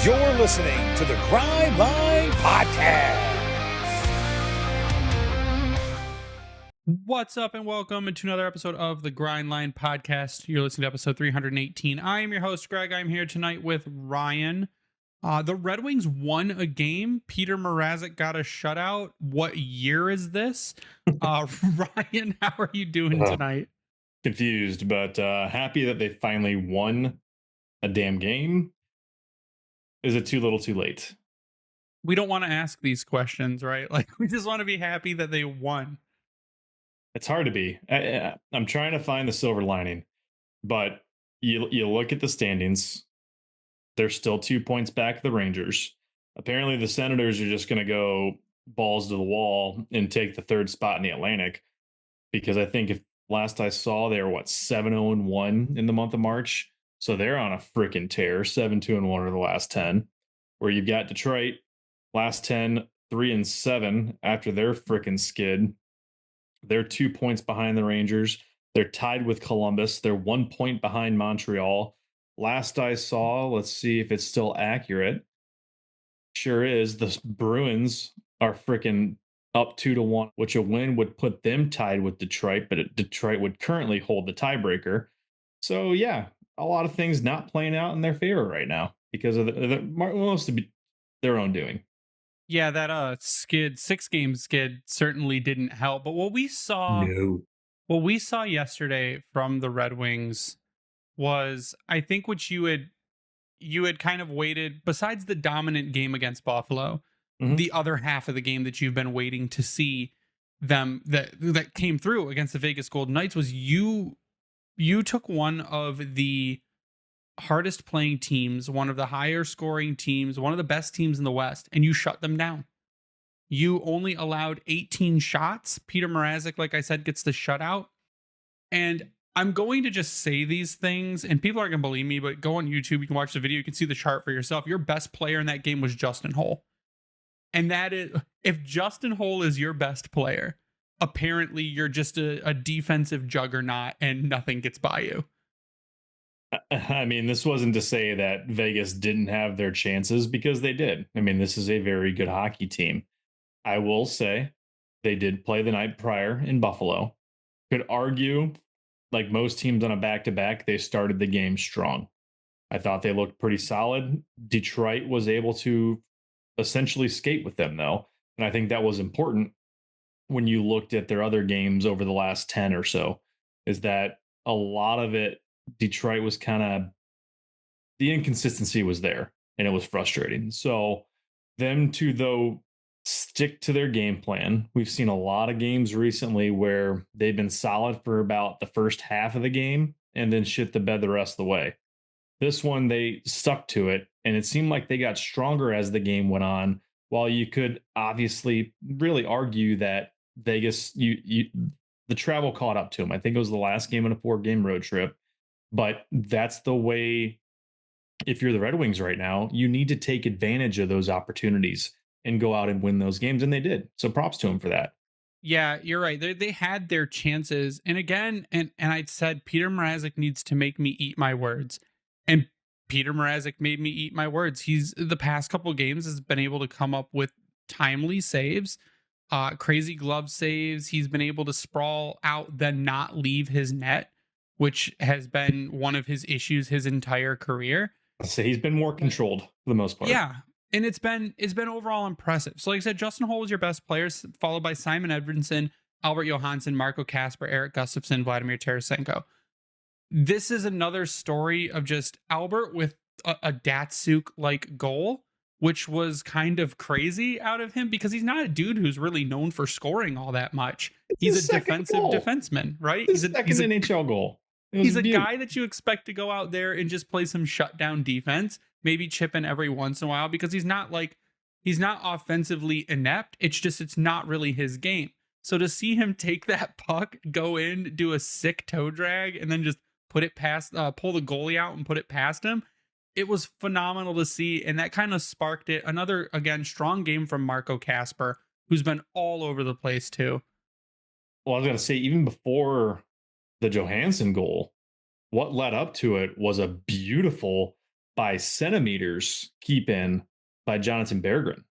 You're listening to the Grind Line Podcast. What's up and welcome to another episode of the Grind Line Podcast. You're listening to episode 318. I am your host, Greg. I'm here tonight with Ryan. The Red Wings won a game. Peter Mrazek got a shutout. What year is this? Ryan, how are you doing tonight? Confused, but happy that they finally won a damn game. Is it too little too late? We don't want to ask these questions, right? Like, we just want to be happy that they won. It's hard to be. I'm trying to find the silver lining, but you look at the standings. They're still 2 points back of the Rangers. Apparently, the Senators are just going to go balls to the wall and take the third spot in the Atlantic, because I think if last I saw, they were 7-0-1 in the month of March. So they're on a freaking tear, 7-2-1 over the last 10. Where you've got Detroit, last 10, 3-7 after their freaking skid. They're 2 points behind the Rangers. They're tied with Columbus. They're 1 point behind Montreal. Last I saw, let's see if it's still accurate. Sure is. The Bruins are freaking up 2-1, which a win would put them tied with Detroit, but Detroit would currently hold the tiebreaker. So yeah, a lot of things not playing out in their favor right now because of most of their own doing. Yeah, that 6-game skid certainly didn't help. But what we saw yesterday from the Red Wings was, I think, what you had kind of waited, besides the dominant game against Buffalo, the other half of the game that you've been waiting to see them that came through against the Vegas Golden Knights was you took one of the hardest playing teams, one of the higher scoring teams, one of the best teams in the West, and you shut them down. You only allowed 18 shots. Peter Mrazek, like I said, gets the shutout. And I'm going to just say these things, and people aren't going to believe me, but go on YouTube, you can watch the video, you can see the chart for yourself. Your best player in that game was Justin Holl. And that is, if Justin Holl is your best player, apparently you're just a defensive juggernaut and nothing gets by you. I mean, this wasn't to say that Vegas didn't have their chances, because they did. I mean, this is a very good hockey team. I will say they did play the night prior in Buffalo. Could argue, like most teams on a back-to-back, they started the game strong. I thought they looked pretty solid. Detroit was able to essentially skate with them, though. And I think that was important when you looked at their other games over the last 10 or so, is that a lot of it, Detroit was kind of, the inconsistency was there and it was frustrating. So them to, though, stick to their game plan. We've seen a lot of games recently where they've been solid for about the first half of the game and then shit the bed the rest of the way. This one, they stuck to it, and it seemed like they got stronger as the game went on. While you could obviously really argue that Vegas, the travel caught up to them. I think it was the last game in a 4-game road trip. But that's the way, if you're the Red Wings right now, you need to take advantage of those opportunities and go out and win those games. And they did. So props to them for that. Yeah, you're right. They had their chances. And again, and I'd said Peter Mrazek needs to make me eat my words. And Peter Mrazek made me eat my words. He's, the past couple of games, has been able to come up with timely saves, crazy glove saves. He's been able to sprawl out, then not leave his net, which has been one of his issues his entire career. So he's been more controlled for the most part. Yeah. And it's been overall impressive. So like I said, Justin Holl was your best player, followed by Simon Edvinsson, Albert Johansson, Marco Kasper, Erik Gustafsson, Vladimir Tarasenko. This is another story of just Albert with a Datsuk-like goal, which was kind of crazy out of him because he's not a dude who's really known for scoring all that much. He's a defensive defenseman, right? He's a NHL goal. He's a guy that you expect to go out there and just play some shutdown defense, maybe chip in every once in a while, because he's not offensively inept. It's not really his game. So to see him take that puck, go in, do a sick toe drag, and then just put it past, pull the goalie out and put it past him, it was phenomenal to see. And that kind of sparked it. Another, again, strong game from Marco Kasper, who's been all over the place too. Well, I was going to say, even before the Johansson goal, what led up to it was a beautiful by centimeters keep in by Jonathan Berggren.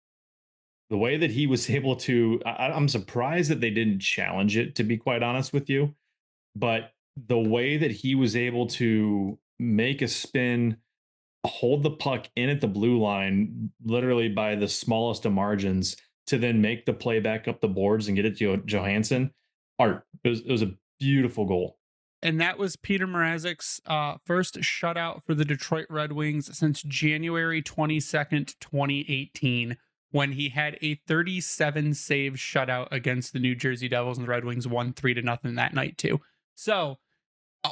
The way that he was able to, I'm surprised that they didn't challenge it, to be quite honest with you. But the way that he was able to make a spin, hold the puck in at the blue line, literally by the smallest of margins, to then make the play back up the boards and get it to Johansson. Art. It was a beautiful goal. And that was Peter Mrazek's first shutout for the Detroit Red Wings since January 22nd, 2018, when he had a 37 save shutout against the New Jersey Devils, and the Red Wings won 3-0 that night too. So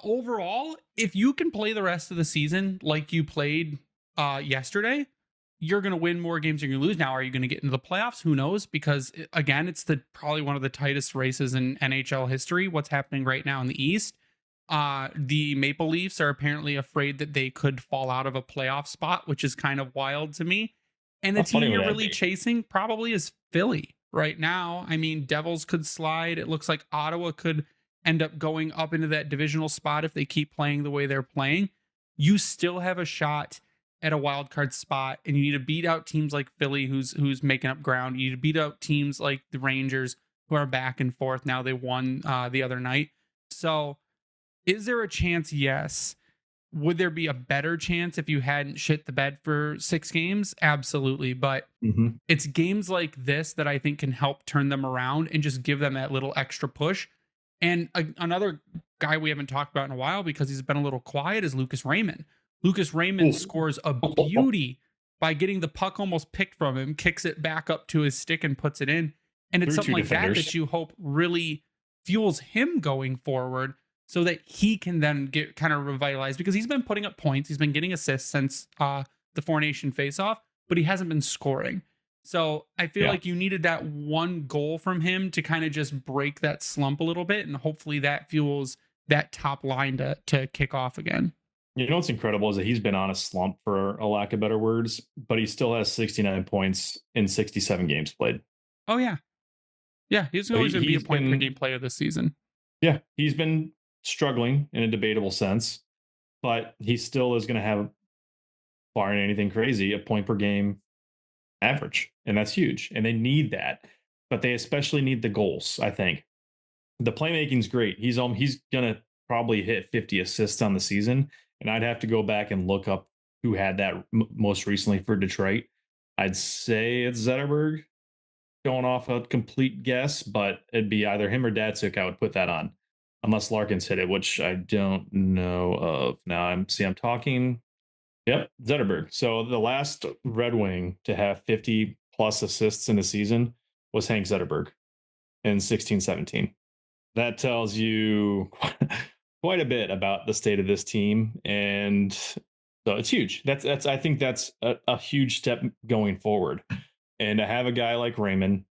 overall, if you can play the rest of the season like you played yesterday, you're going to win more games than you lose. Now, are you going to get into the playoffs? Who knows? Because again, it's probably one of the tightest races in NHL history. What's happening right now in the East? The Maple Leafs are apparently afraid that they could fall out of a playoff spot, which is kind of wild to me. And the team you're really chasing probably is Philly right now. I mean, Devils could slide. It looks like Ottawa could end up going up into that divisional spot if they keep playing the way they're playing. You still have a shot at a wild card spot, and you need to beat out teams like Philly, who's making up ground. You need to beat out teams like the Rangers, who are back and forth. Now they won the other night. So is there a chance? Yes. Would there be a better chance if you hadn't shit the bed for 6 games? Absolutely. But it's games like this that I think can help turn them around and just give them that little extra push. And another guy we haven't talked about in a while because he's been a little quiet is Lucas Raymond. Lucas Raymond scores a beauty by getting the puck almost picked from him, kicks it back up to his stick and puts it in. And it's something like that you hope really fuels him going forward so that he can then get kind of revitalized, because he's been putting up points. He's been getting assists since the Four Nation faceoff, but he hasn't been scoring. So I feel like you needed that one goal from him to kind of just break that slump a little bit. And hopefully that fuels that top line to kick off again. You know what's incredible is that he's been on a slump, for a lack of better words, but he still has 69 points in 67 games played. Oh, yeah. Yeah, he's always going to be a point per game player this season. Yeah, he's been struggling in a debatable sense, but he still is going to have, barring anything crazy, a point per game average. And that's huge. And they need that. But they especially need the goals, I think. The playmaking's great. He's going to probably hit 50 assists on the season. And I'd have to go back and look up who had that most recently for Detroit. I'd say it's Zetterberg, going off a complete guess, but it'd be either him or Datsuk I would put that on, unless Larkins hit it, which I don't know of. Now I'm talking. Yep, Zetterberg. So the last Red Wing to have 50 plus assists in a season was Hank Zetterberg in 16-17. That tells you quite a bit about the state of this team, and so it's huge. That's I think that's a huge step going forward. And to have a guy like Raymond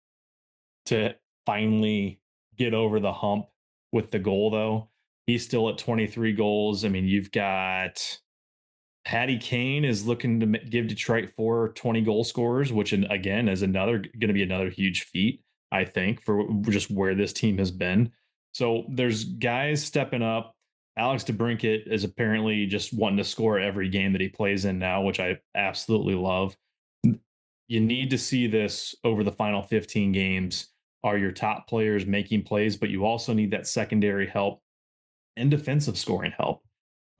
to finally get over the hump with the goal, though, he's still at 23 goals. I mean, you've got Patty Kane is looking to give Detroit 4 20 goal scorers, which again is going to be another huge feat, I think, for just where this team has been. So there's guys stepping up. Alex DeBrincat is apparently just wanting to score every game that he plays in now, which I absolutely love. You need to see this over the final 15 games. Are your top players making plays, but you also need that secondary help and defensive scoring help.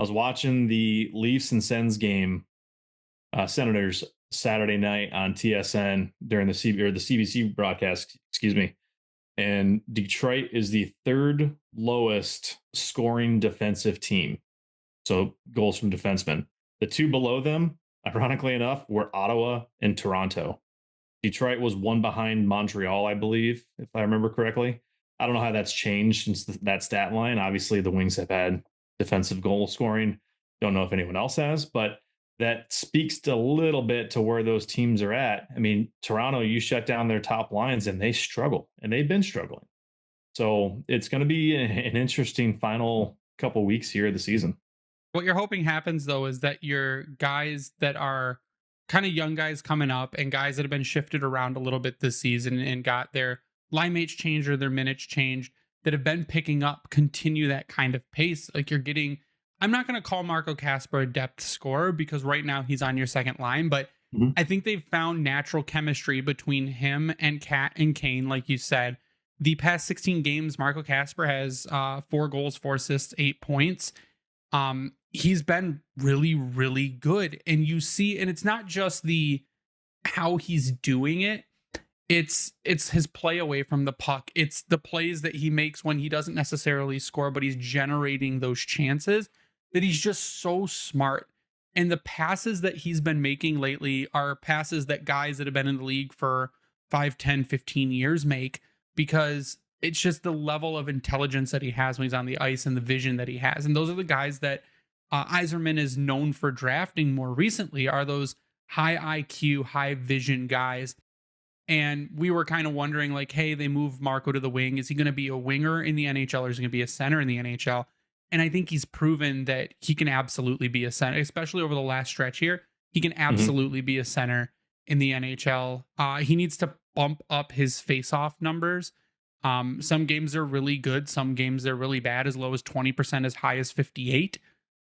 I was watching the Leafs and Sens game, Senators, Saturday night on TSN during the CBC broadcast, excuse me. And Detroit is the 3rd lowest scoring defensive team. So goals from defensemen. The 2 below them, ironically enough, were Ottawa and Toronto. Detroit was 1 behind Montreal, I believe, if I remember correctly. I don't know how that's changed since that stat line. Obviously, the Wings have had defensive goal scoring. Don't know if anyone else has, but that speaks to a little bit to where those teams are at. I mean, Toronto, you shut down their top lines and they struggle, and they've been struggling. So it's going to be an interesting final couple weeks here of the season. What you're hoping happens, though, is that your guys that are kind of young guys coming up and guys that have been shifted around a little bit this season and got their line mates changed or their minutes changed, that have been picking up, continue that kind of pace. Like you're getting I'm not going to call Marco Kasper a depth scorer because right now he's on your second line, but Mhm. I think they've found natural chemistry between him and Kat and Kane, like you said. The past 16 games, Marco Kasper has 4 goals, 4 assists, 8 points. He's been really, really good. And you see, and it's not just the how he's doing it, it's his play away from the puck. It's the plays that he makes when he doesn't necessarily score, but he's generating those chances, that he's just so smart. And the passes that he's been making lately are passes that guys that have been in the league for 5, 10, 15 years make, because it's just the level of intelligence that he has when he's on the ice and the vision that he has. And those are the guys that Yzerman is known for drafting more recently, are those high IQ, high vision guys. And we were kind of wondering, like, hey, they move Marco to the wing. Is he going to be a winger in the NHL, or is he going to be a center in the NHL? And I think he's proven that he can absolutely be a center, especially over the last stretch here. He can absolutely be a center in the NHL. He needs to bump up his face-off numbers. Some games are really good. Some games are really bad, as low as 20%, as high as 58.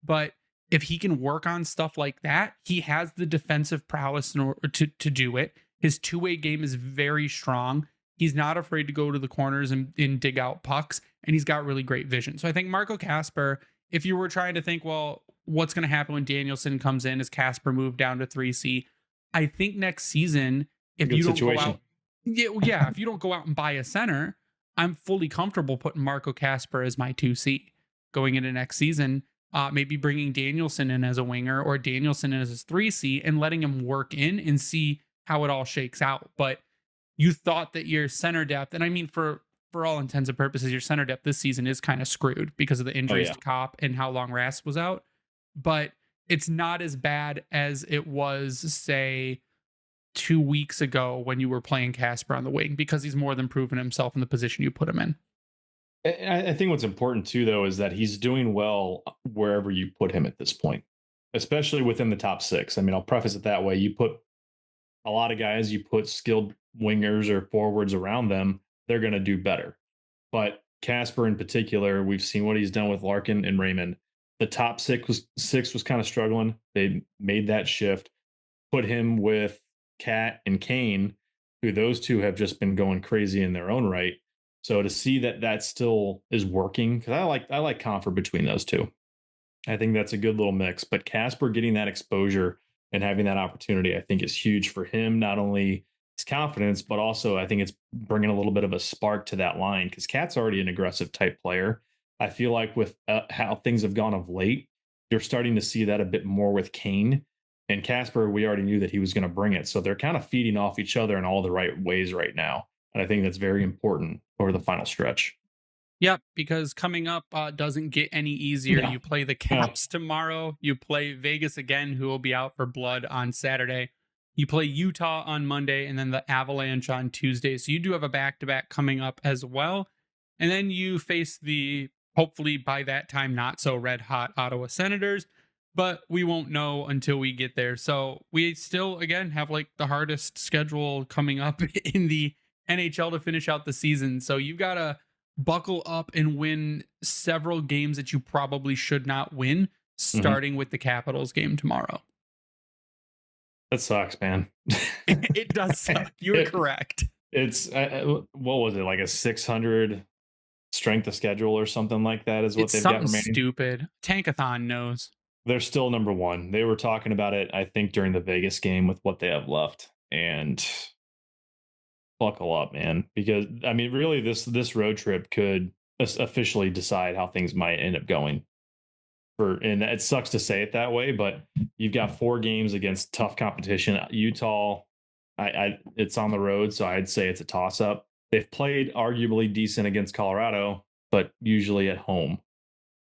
But if he can work on stuff like that, he has the defensive prowess to do it. His two-way game is very strong. He's not afraid to go to the corners and dig out pucks, and he's got really great vision. So I think Marco Kasper, if you were trying to think, well, what's going to happen when Danielson comes in? Is Kasper moved down to 3C? I think next season, if Good you don't situation. go out, yeah, if you don't go out and buy a center, I'm fully comfortable putting Marco Kasper as my 2C going into next season. Maybe bringing Danielson in as a winger, or Danielson in as his 3C, and letting him work in and see how it all shakes out. But you thought that your center depth, and I mean, for all intents and purposes, your center depth this season is kind of screwed because of the injuries to Kopp and how long Rask was out. But it's not as bad as it was, say, 2 weeks ago when you were playing Kasper on the wing, because he's more than proven himself in the position you put him in. I think what's important too, though, is that he's doing well wherever you put him at this point, especially within the top 6. I mean, I'll preface it that way. You put a lot of guys, you put skilled wingers or forwards around them, they're going to do better. But Kasper in particular, we've seen what he's done with Larkin and Raymond. The top six was kind of struggling. They made that shift, put him with Cat and Kane, who those two have just been going crazy in their own right. So to see that still is working, because I like comfort between those two. I think that's a good little mix. But Kasper getting that exposure and having that opportunity, I think, is huge for him. Not only his confidence, but also I think it's bringing a little bit of a spark to that line, because Cat's already an aggressive type player. I feel like with how things have gone of late, you're starting to see that a bit more with Kane. And Kasper, we already knew that he was going to bring it. So they're kind of feeding off each other in all the right ways right now. And I think that's very important over the final stretch. Yep, because coming up doesn't get any easier. No. You play the Caps tomorrow. You play Vegas again, who will be out for blood on Saturday. You play Utah on Monday, and then the Avalanche on Tuesday. So you do have a back-to-back coming up as well. And then you face the, hopefully by that time, not so red-hot Ottawa Senators. But we won't know until we get there. So we still, again, have like the hardest schedule coming up in the NHL to finish out the season. So you've got to buckle up and win several games that you probably should not win, starting with the Capitals game tomorrow. That sucks, man. It does suck. You're correct. It's what was it, like a 600 strength of schedule or something like that is what It's they've got something remaining. stupid. Tankathon knows. They're still number one. They were talking about it, I think, during the Vegas game with what they have left. And buckle up, man, because I mean, really, this road trip could officially decide how things might end up going. And it sucks to say it that way, but you've got 4 games against tough competition. Utah, it's on the road, so I'd say it's a toss up. They've played arguably decent against Colorado, but usually at home.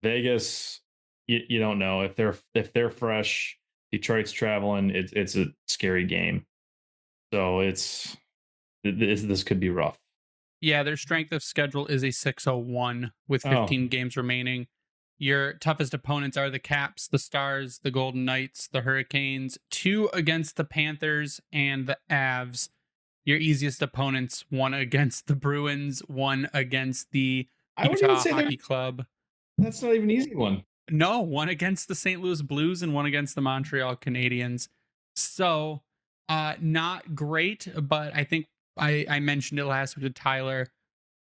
Vegas, you don't know if they're fresh. Detroit's traveling. It's a scary game, so this could be rough. Yeah, their strength of schedule is a 601 with 15 games remaining. Your toughest opponents are the Caps, the Stars, the Golden Knights, the Hurricanes, 2 against the Panthers and the Avs. Your easiest opponents, 1 against the Bruins, 1 against the Utah Hockey Club. That's not even an easy one. No, one against the St. Louis Blues and one against the Montreal Canadiens. So, not great, but I think I mentioned it last week to Tyler.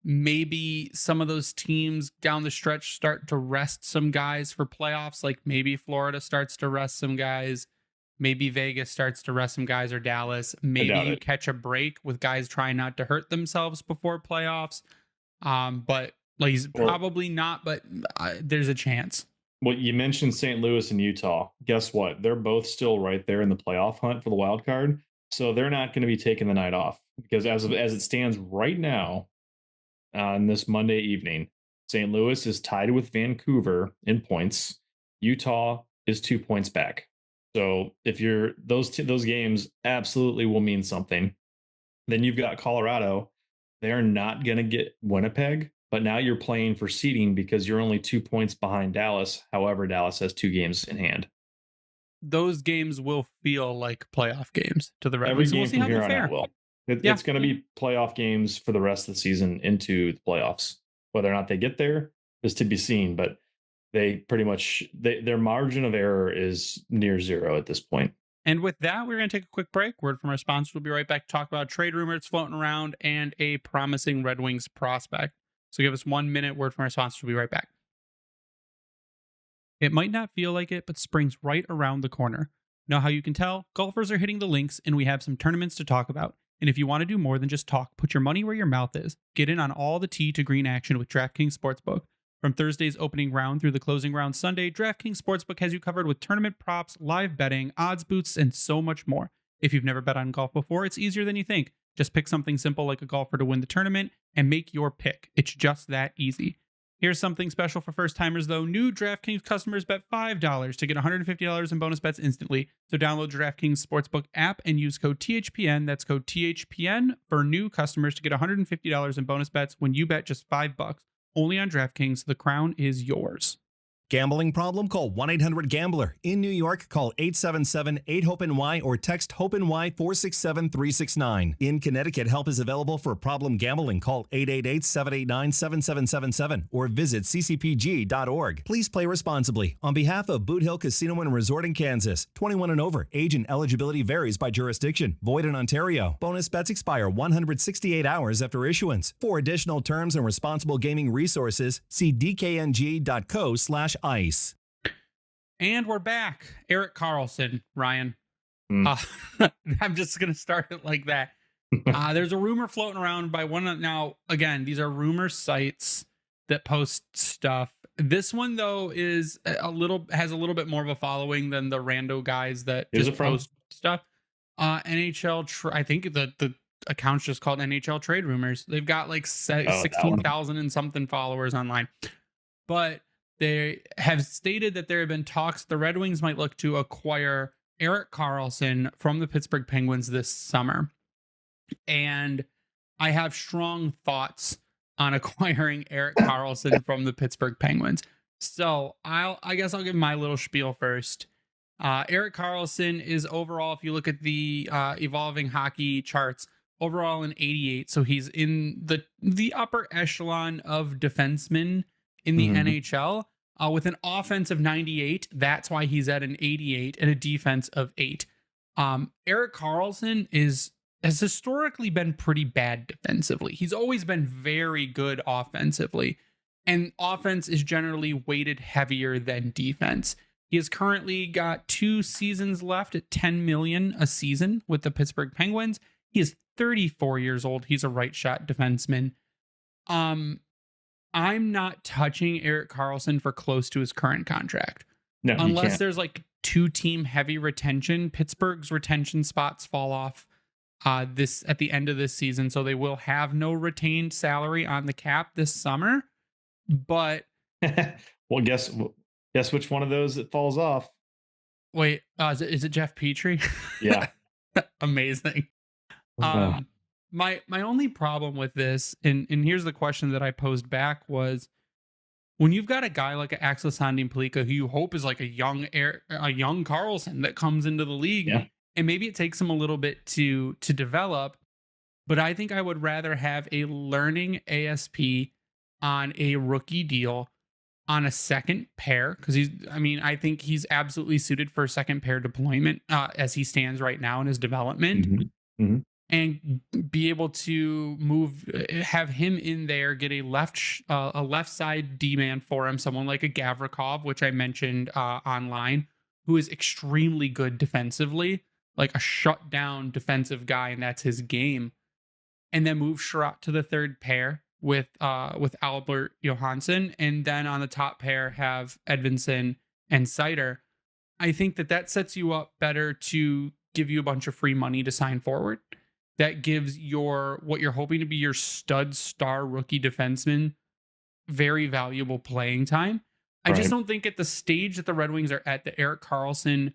Maybe some of those teams down the stretch start to rest some guys for playoffs. Like maybe Florida starts to rest some guys. Maybe Vegas starts to rest some guys, or Dallas. Maybe you catch a break with guys trying not to hurt themselves before playoffs. But like he's probably not, but there's a chance. Well, you mentioned St. Louis and Utah. Guess what? They're both still right there in the playoff hunt for the wild card. So they're not going to be taking the night off, because as it stands right now, on this Monday evening, St. Louis is tied with Vancouver in points. Utah is 2 points back. So if you're those games absolutely will mean something. Then you've got Colorado. They're not going to get Winnipeg, but now you're playing for seeding because you're only 2 points behind Dallas. However, Dallas has 2 games in hand. Those games will feel like playoff games to the Red Every Wings. game We'll see from how here they on fare. out will. It's going to be playoff games for the rest of the season into the playoffs. Whether or not they get there is to be seen, but they pretty much their margin of error is near zero at this point. And with that, we're going to take a quick break. Word from our sponsors. We'll be right back to talk about trade rumors floating around and a promising Red Wings prospect. So give us 1 minute. Word from our sponsors. We'll be right back. It might not feel like it, but spring's right around the corner. Know how you can tell? Golfers are hitting the links, and we have some tournaments to talk about. And if you want to do more than just talk, put your money where your mouth is. Get in on all the tee to green action with DraftKings Sportsbook. From Thursday's opening round through the closing round Sunday, DraftKings Sportsbook has you covered with tournament props, live betting, odds boosts, and so much more. If you've never bet on golf before, it's easier than you think. Just pick something simple like a golfer to win the tournament and make your pick. It's just that easy. Here's something special for first-timers, though. New DraftKings customers bet $5 to get $150 in bonus bets instantly. So download the DraftKings Sportsbook app and use code THPN. That's code THPN for new customers to get $150 in bonus bets when you bet just $5. Only on DraftKings. The crown is yours. Gambling problem? Call 1-800-GAMBLER. In New York, call 877-8-HOPE-NY or text HOPE-NY 467-369. In Connecticut, help is available for problem gambling. Call 888-789-7777 or visit ccpg.org. Please play responsibly. On behalf of Boot Hill Casino and Resort in Kansas, 21 and over. Age and eligibility varies by jurisdiction. Void in Ontario. Bonus bets expire 168 hours after issuance. For additional terms and responsible gaming resources, see dkng.co/ice. And we're back. Erik Karlsson, Ryan. I'm just going to start it like that. There's a rumor floating around by one. Now, again, these are rumor sites that post stuff. This one, though, has a little bit more of a following than the rando guys that just post stuff. NHL, I think the account's just called NHL Trade Rumors. They've got like 16,000 and something followers online. But they have stated that there have been talks the Red Wings might look to acquire Erik Karlsson from the Pittsburgh Penguins this summer. And I have strong thoughts on acquiring Erik Karlsson from the Pittsburgh Penguins. So I guess I'll give my little spiel first. Erik Karlsson is overall, if you look at the evolving hockey charts, overall an 88. So he's in the upper echelon of defensemen in the NHL, with an offense of 98. That's why he's at an 88 and a defense of 8. Erik Karlsson has historically been pretty bad defensively. He's always been very good offensively, and offense is generally weighted heavier than defense. He has currently got 2 seasons left at $10 million a season with the Pittsburgh Penguins. He is 34 years old. He's a right shot defenseman. I'm not touching Erik Karlsson for close to his current contract. No, unless there's like 2-team heavy retention. Pittsburgh's retention spots fall off at the end of this season, so they will have no retained salary on the cap this summer. But well, guess which one of those it falls off? Wait, is it Jeff Petrie? Yeah. Amazing. My only problem with this, and here's the question that I posed back, was when you've got a guy like Axel Sandin Pellikka who you hope is like a young Karlsson that comes into the league, and maybe it takes him a little bit to develop, but I think I would rather have a learning ASP on a rookie deal on a second pair, because I think he's absolutely suited for a second pair deployment as he stands right now in his development. And be able to have him in there, get a left side D-man for him, someone like a Gavrikov, which I mentioned online, who is extremely good defensively, like a shutdown defensive guy, and that's his game. And then move Sherratt to the third pair with Albert Johansson, and then on the top pair have Edvinsson and Seider. I think that sets you up better to give you a bunch of free money to sign forward. That gives what you're hoping to be your stud star rookie defenseman very valuable playing time. I just don't think at the stage that the Red Wings are at, that Erik Karlsson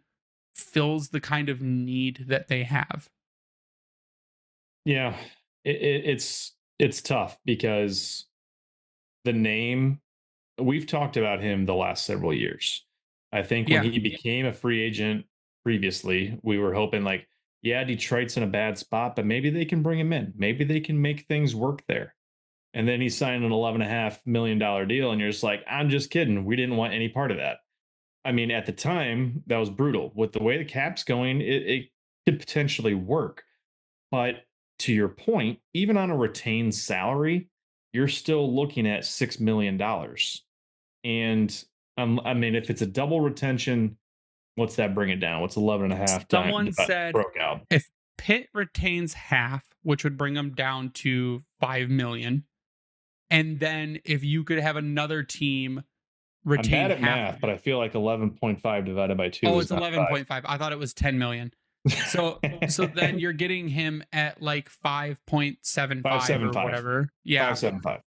fills the kind of need that they have. Yeah, it's tough because the name, we've talked about him the last several years. I think when he became a free agent previously, we were hoping like, yeah, Detroit's in a bad spot, but maybe they can bring him in. Maybe they can make things work there. And then he signed an $11.5 million deal, and you're just like, I'm just kidding. We didn't want any part of that. I mean, at the time, that was brutal. With the way the cap's going, it could potentially work. But to your point, even on a retained salary, you're still looking at $6 million. And I mean, if it's a double retention, what's that bring it down? What's 11.5 times? Someone said broke out. If Pitt retains half, which would bring them down to $5 million, and then if you could have another team retain I'm bad at half, math, but I feel like 11.5 divided by 2. Oh, it's 11.5. I thought it was 10 million. So then you're getting him at like 5.75 or whatever. Yeah. 5.75.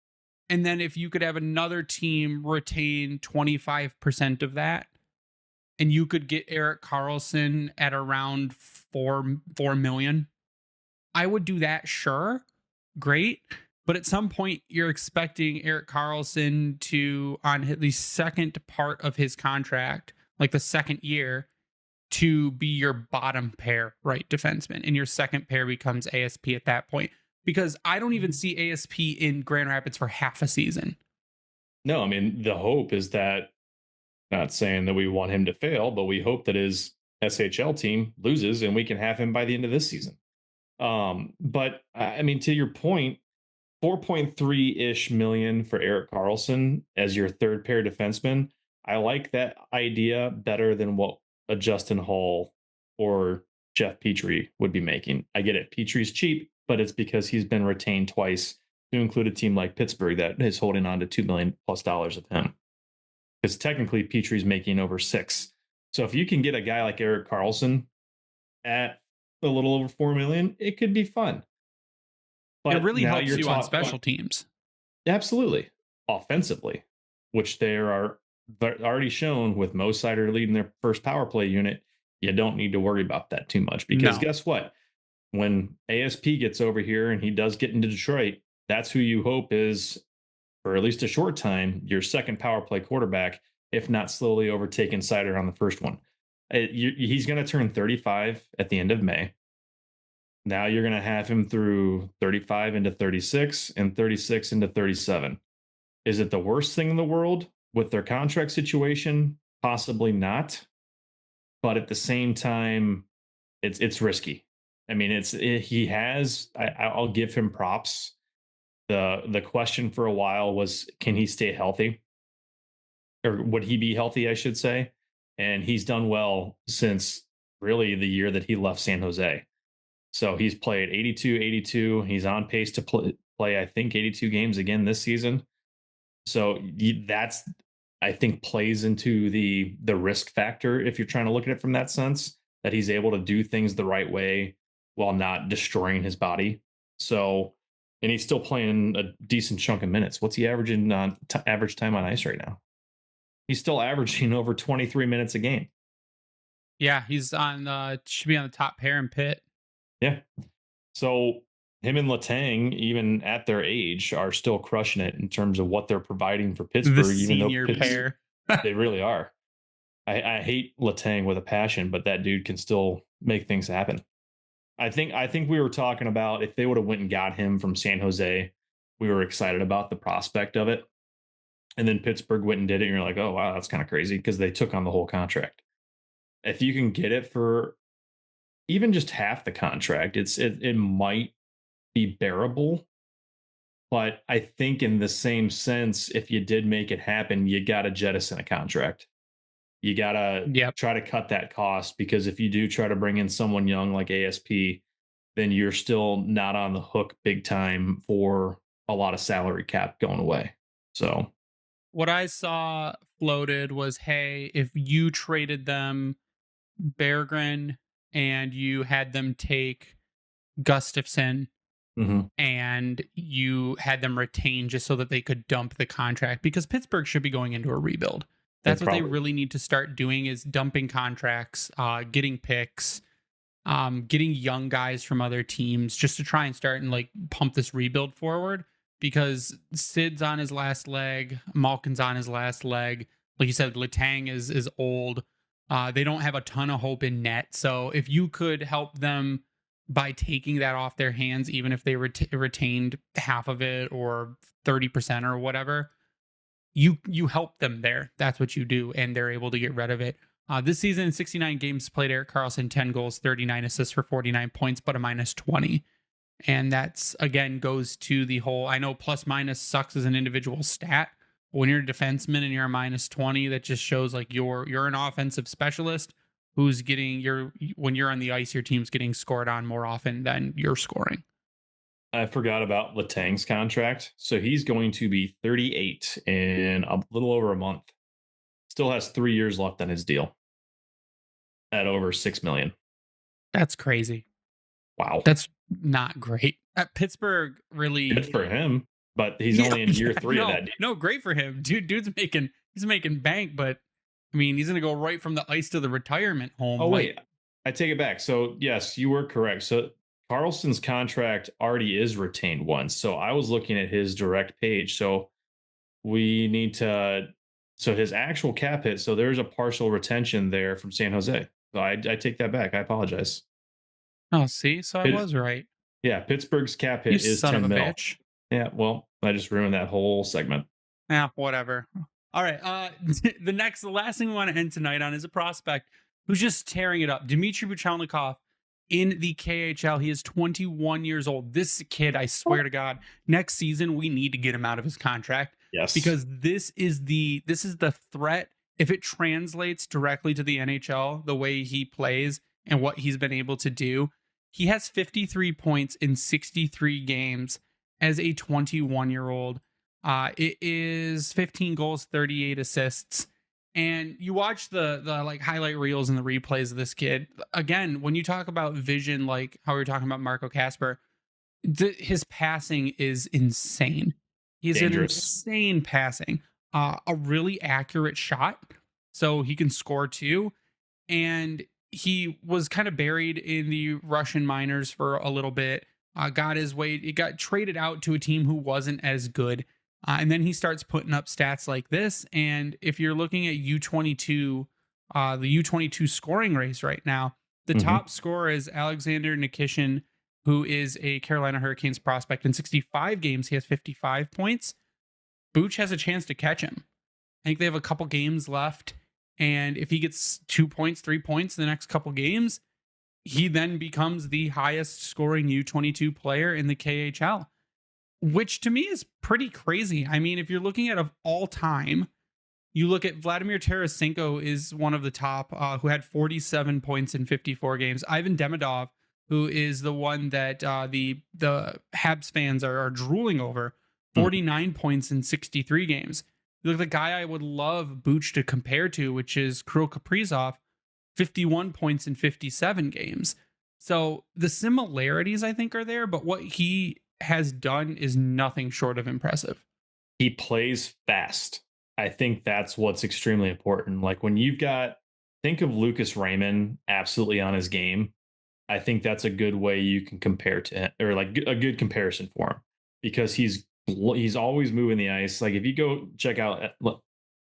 And then if you could have another team retain 25% of that, and you could get Erik Karlsson at around 4 million, I would do that. Sure. Great. But at some point, you're expecting Erik Karlsson to, on at least second part of his contract, like the second year, to be your bottom pair right defenseman. And your second pair becomes ASP at that point. Because I don't even see ASP in Grand Rapids for half a season. No, I mean, the hope is that, not saying that we want him to fail, but we hope that his SHL team loses and we can have him by the end of this season. But I mean, to your point, 4.3-ish million for Erik Karlsson as your third pair defenseman. I like that idea better than what a Justin Hall or Jeff Petrie would be making. I get it. Petrie's cheap, but it's because he's been retained twice, to include a team like Pittsburgh that is holding on to $2 million+ of him. Because technically Petrie's making over $6 million. So if you can get a guy like Erik Karlsson at a little over $4 million, it could be fun. But it really helps you on special teams. Absolutely. Offensively, which they are already shown with Mo Seider leading their first power play unit. You don't need to worry about that too much, because guess what? When ASP gets over here and he does get into Detroit, that's who you hope is, for at least a short time, your second power play quarterback, if not slowly overtaking Seider on the first one. He's going to turn 35 at the end of May. Now you're going to have him through 35 into 36 and 36 into 37. Is it the worst thing in the world with their contract situation? Possibly not. But at the same time, it's risky. I mean, I'll give him props. The question for a while was, can he stay healthy? Or would he be healthy, I should say? And he's done well since really the year that he left San Jose. So he's played 82. He's on pace to play, I think, 82 games again this season. So that's, I think, plays into the risk factor if you're trying to look at it from that sense, that he's able to do things the right way while not destroying his body. So, and he's still playing a decent chunk of minutes. What's he averaging on average time on ice right now? He's still averaging over 23 minutes a game. Yeah, he's should be on the top pair in Pitt. Yeah. So him and Letang, even at their age, are still crushing it in terms of what they're providing for Pittsburgh. The senior pair. They really are. I hate Letang with a passion, but that dude can still make things happen. I think we were talking about, if they would have went and got him from San Jose, we were excited about the prospect of it. And then Pittsburgh went and did it. And you're like, oh, wow, that's kind of crazy because they took on the whole contract. If you can get it for even just half the contract, it might be bearable. But I think in the same sense, if you did make it happen, you got to jettison a contract. You got to Yep. try to cut that cost, because if you do try to bring in someone young like ASP, then you're still not on the hook big time for a lot of salary cap going away. So what I saw floated was, hey, if you traded them Berggren and you had them take Gustafsson and you had them retain just so that they could dump the contract, because Pittsburgh should be going into a rebuild. That's what they really need to start doing, is dumping contracts, getting picks, getting young guys from other teams just to try and start and like pump this rebuild forward, because Sid's on his last leg, Malkin's on his last leg. Like you said, Letang is old. They don't have a ton of hope in net. So if you could help them by taking that off their hands, even if they retained half of it or 30% or whatever, you help them there. That's what you do, and they're able to get rid of it. This season, 69 games played, Erik Karlsson, 10 goals, 39 assists for 49 points, but a minus 20. And that's, again, goes to the whole, I know plus minus sucks as an individual stat, but when you're a defenseman and you're a minus 20, that just shows like you're an offensive specialist who's getting when you're on the ice, your team's getting scored on more often than you're scoring. I forgot about Letang's contract. So he's going to be 38 in a little over a month. Still has 3 years left on his deal at over $6 million. That's crazy. Wow. That's not great. Pittsburgh really good for him, but he's only in year 3 of that deal. No, great for him. Dude's making bank, but I mean, he's going to go right from the ice to the retirement home. Oh, wait, I take it back. So yes, you were correct. So Karlsson's contract already is retained once. So I was looking at his direct page. So we need to, so his actual cap hit. So there's a partial retention there from San Jose. So I take that back. I apologize. Oh, see, so I was right. Yeah, Pittsburgh's cap hit is 10 mil. Bitch. Yeah, well, I just ruined that whole segment. Yeah, whatever. All right. The last thing we want to end tonight on is a prospect who's just tearing it up. Dmitri Buchelnikov in the KHL. He is 21 years old. This kid, I swear to God, next season we need to get him out of his contract. Yes. Because this is the threat. If it translates directly to the NHL, the way he plays and what he's been able to do, he has 53 points in 63 games as a 21-year-old. It is 15 goals, 38 assists. And you watch the like highlight reels and the replays of this kid. Again, when you talk about vision, like how we were talking about Marco Kasper, his passing is insane. He's an insane passing. A really accurate shot, so he can score too. And he was kind of buried in the Russian minors for a little bit. Got his way. It got traded out to a team who wasn't as good. And then he starts putting up stats like this. And if you're looking at U22, the U22 scoring race right now, the top scorer is Alexander Nikishin, who is a Carolina Hurricanes prospect. In 65 games, he has 55 points. Buch has a chance to catch him. I think they have a couple games left. And if he gets 2 points, 3 points in the next couple games, he then becomes the highest scoring U22 player in the KHL. Which to me is pretty crazy. I mean, if you're looking at of all time, you look at Vladimir Tarasenko is one of the top, who had 47 points in 54 games. Ivan Demidov, who is the one that the Habs fans are drooling over, 49 points in 63 games. You look at the guy I would love Buch to compare to, which is Kirill Kaprizov, 51 points in 57 games. So the similarities, I think, are there, but what he has done is nothing short of impressive. He plays fast. I think that's what's extremely important. Like when you've got, think of Lucas Raymond absolutely on his game. I think that's a good way you can compare to him, or like a good comparison for him, because he's always moving the ice. Like if you go check out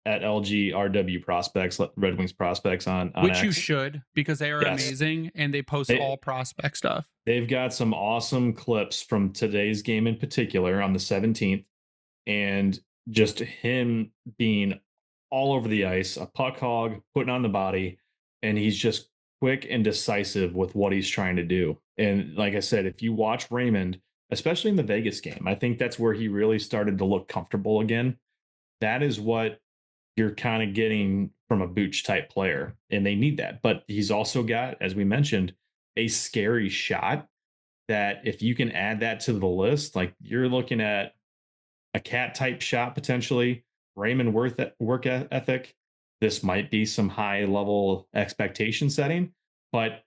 at LGRW prospects, Red Wings prospects on which X. You should, because they are amazing and they post all prospect stuff. They've got some awesome clips from today's game in particular on the 17th. And just him being all over the ice, a puck hog, putting on the body, and he's just quick and decisive with what he's trying to do. And like I said, if you watch Raymond, especially in the Vegas game, I think that's where he really started to look comfortable again. That is what you're kind of getting from a Booch type player, and they need that. But he's also got, as we mentioned, a scary shot that if you can add that to the list, like you're looking at a cat type shot potentially, Raymond work ethic. This might be some high level expectation setting, but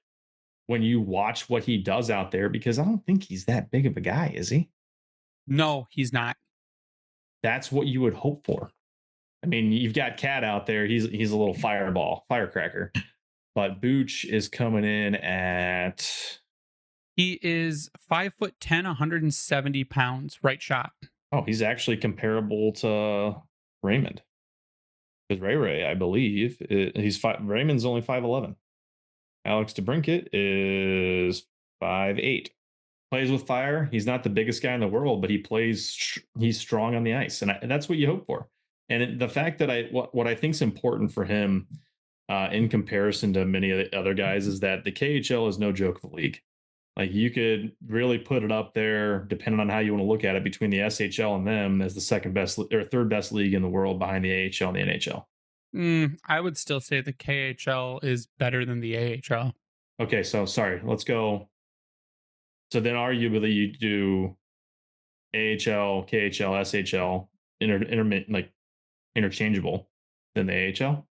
when you watch what he does out there, because I don't think he's that big of a guy, is he? No, he's not. That's what you would hope for. I mean, you've got Cat out there. He's a little firecracker. But Booch is coming in at. He is 5'10", 170 pounds, right shot. Oh, he's actually comparable to Raymond. Because Ray, I believe, Raymond's only 5'11". Alex DeBrincat is 5'8". Plays with fire. He's not the biggest guy in the world, but he's strong on the ice. And that's what you hope for. And the fact that what I think is important for him in comparison to many of the other guys is that the KHL is no joke of a league. Like you could really put it up there, depending on how you want to look at it, between the SHL and them as the second best or third best league in the world behind the AHL and the NHL. I would still say the KHL is better than the AHL. Okay, so sorry, let's go. So then arguably you do AHL, KHL, SHL, interchangeable than the AHL?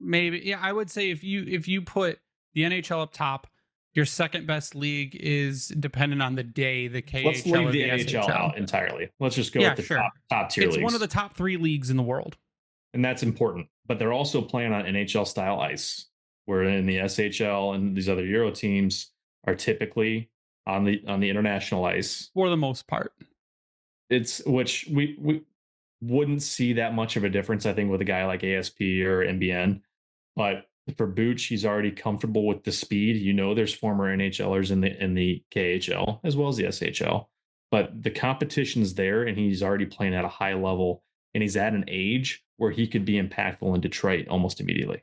Maybe, yeah. I would say if you put the NHL up top, your second best league is dependent on the day. The KHL. Let's leave or the NHL out entirely. Let's just go with the top tier leagues. It's one of the top 3 leagues in the world, and that's important. But they're also playing on NHL style ice, where in the SHL and these other Euro teams are typically on the international ice for the most part. It's which we wouldn't see that much of a difference, I think, with a guy like ASP or NBN. But for Booch, he's already comfortable with the speed. You know, there's former NHLers in the KHL as well as the SHL, but the competition's there, and he's already playing at a high level, and he's at an age where he could be impactful in Detroit almost immediately.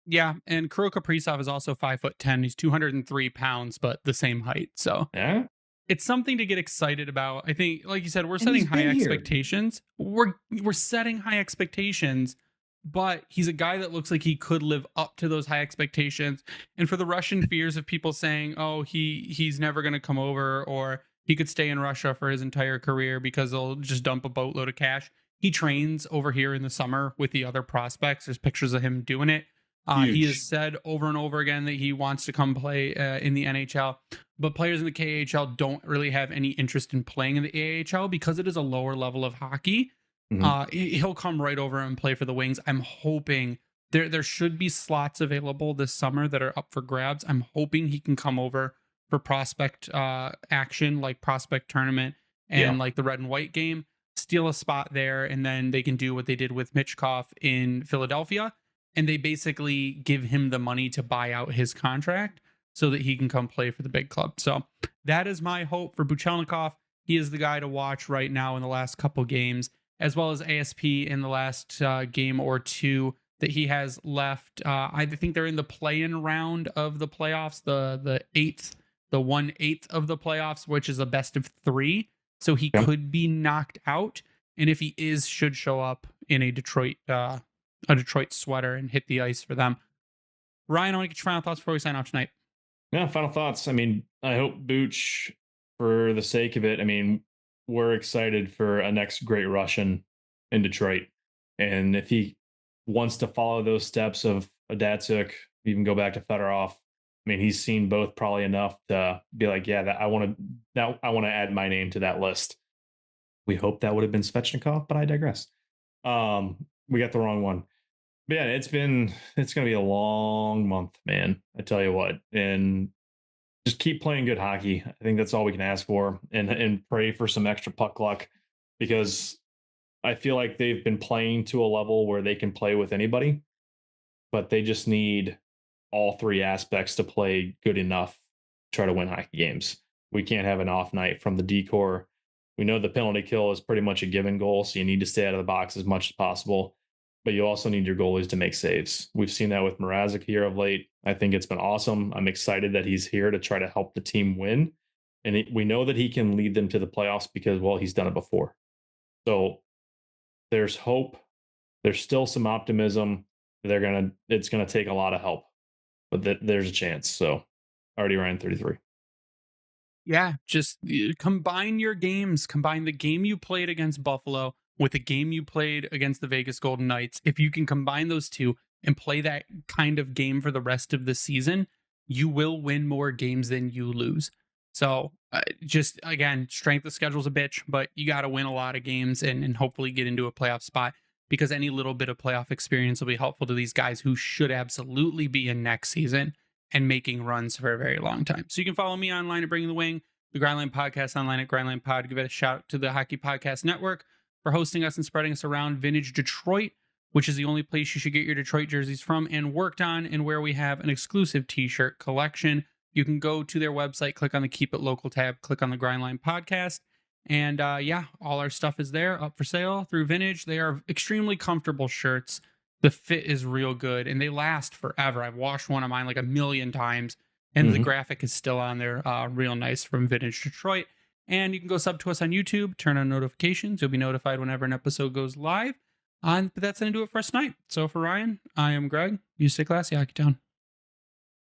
Yeah, and Kirill Kaprizov is also 5'10". He's 203 pounds, but the same height. So yeah, it's something to get excited about. I think, like you said, we're setting high expectations. We're setting high expectations, but he's a guy that looks like he could live up to those high expectations. And for the Russian fears of people saying, "Oh, he's never going to come over," or he could stay in Russia for his entire career because they'll just dump a boatload of cash. He trains over here in the summer with the other prospects. There's pictures of him doing it. He has said over and over again that he wants to come play in the NHL, but players in the KHL don't really have any interest in playing in the AHL because it is a lower level of hockey. Mm-hmm. He'll come right over and play for the Wings. I'm hoping there should be slots available this summer that are up for grabs. I'm hoping he can come over for prospect action, like prospect tournament and like the red and white game, steal a spot there, and then they can do what they did with Michkov in Philadelphia. And they basically give him the money to buy out his contract so that he can come play for the big club. So that is my hope for Buchelnikov. He is the guy to watch right now in the last couple games, as well as ASP in the last game or two that he has left. I think they're in the play-in round of the playoffs, the 1/8 of the playoffs, which is a best of 3. So he could be knocked out. And if he should show up in a Detroit sweater and hit the ice for them. Ryan, I want to get your final thoughts before we sign off tonight. Yeah, final thoughts. I mean, I hope Booch, for the sake of it, I mean, we're excited for a next great Russian in Detroit. And if he wants to follow those steps of a Datsuk, even go back to Fedorov, I mean, he's seen both probably enough to be like, yeah, I want to add my name to that list. We hope that would have been Svechnikov, but I digress. We got the wrong one. But yeah, it's going to be a long month, man. I tell you what. And just keep playing good hockey. I think that's all we can ask for, and pray for some extra puck luck, because I feel like they've been playing to a level where they can play with anybody, but they just need all 3 aspects to play good enough to try to win hockey games. We can't have an off night from the decor. We know the penalty kill is pretty much a given goal, so you need to stay out of the box as much as possible. But you also need your goalies to make saves. We've seen that with Mrazek here of late. I think it's been awesome. I'm excited that he's here to try to help the team win. And we know that he can lead them to the playoffs because, well, he's done it before. So there's hope. There's still some optimism. It's gonna take a lot of help, but there's a chance. So already Ryan 33. Yeah, just combine your games. Combine the game you played against Buffalo with the game you played against the Vegas Golden Knights. If you can combine those two and play that kind of game for the rest of the season, you will win more games than you lose. So just, again, strength of schedule's a bitch, but you got to win a lot of games and hopefully get into a playoff spot, because any little bit of playoff experience will be helpful to these guys who should absolutely be in next season and making runs for a very long time. So you can follow me online at Bringing the Wing, the Grindline Podcast online at Grindline Pod. Give it a shout out to the Hockey Podcast Network for hosting us and spreading us around Vintage Detroit, which is the only place you should get your Detroit jerseys from and worked on, and where we have an exclusive t-shirt collection. You can go to their website, click on the Keep It Local tab, click on the Grindline Podcast, and all our stuff is there up for sale through Vintage. They are extremely comfortable shirts. The fit is real good, and they last forever. I've washed one of mine like 1,000,000 times, and the graphic is still on there. Real nice from Vintage Detroit. And you can go sub to us on YouTube, turn on notifications. You'll be notified whenever an episode goes live. But that's going to do it for us tonight. So for Ryan, I am Greg. You stay classy, Hockey Town.